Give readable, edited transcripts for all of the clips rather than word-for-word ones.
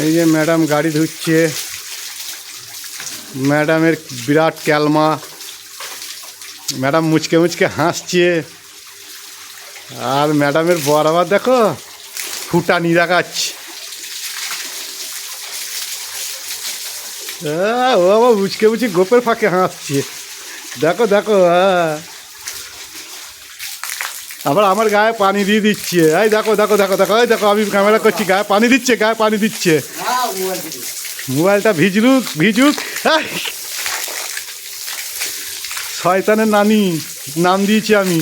এই যে ম্যাডাম গাড়ি ধুচ্ছে, ম্যাডামের বিরাট ক্যালমা, ম্যাডাম মুচকে মুচকে হাসছে। আর ম্যাডামের বর আবার দেখো ফুটানি দেখাচ্ছে। ও আবার মুচকে মুচকে গোপের ফাঁকে হাসছে, দেখো দেখো। আবার আমার গায়ে পানি দিয়ে দিচ্ছে, এই দেখো দেখো দেখো দেখো, এই দেখো আমি ক্যামেরা করছি, গায়ে পানি দিচ্ছে, গায়ে পানি দিচ্ছে। মোবাইলটা ভিজুক ভিজুক। শয়তানের নানি নাম দিয়েছি আমি।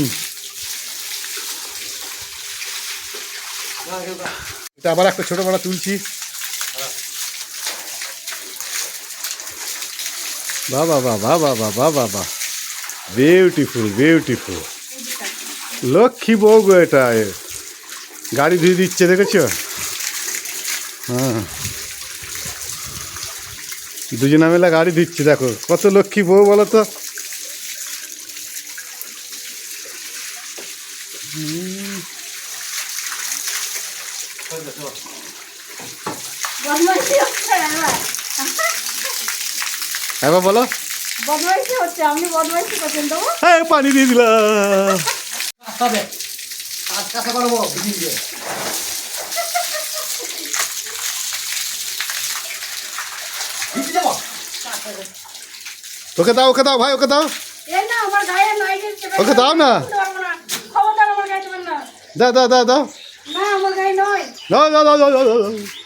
এটা আবার একটা ছোট বড় তুলছি। বাবা বাবা বাবা বাবা বাবা, বিউটিফুল বিউটিফুল। লক্ষ্মী বউ গো এটা, গাড়ি ধুয়ে দিচ্ছে দেখেছো? হ্যাঁ, দুজনে মিলে গাড়ি দিচ্ছে, দেখো কত লক্ষ্মী বউ বলো তো। এবার বলো, হ্যাঁ পানি দিয়ে দিলাম। ওকে দাও ওকে দাও ভাই, ওকে দাও, ওকে দাও না, দাও দাও দাও দাও দাও দাও দাও দাও দাও।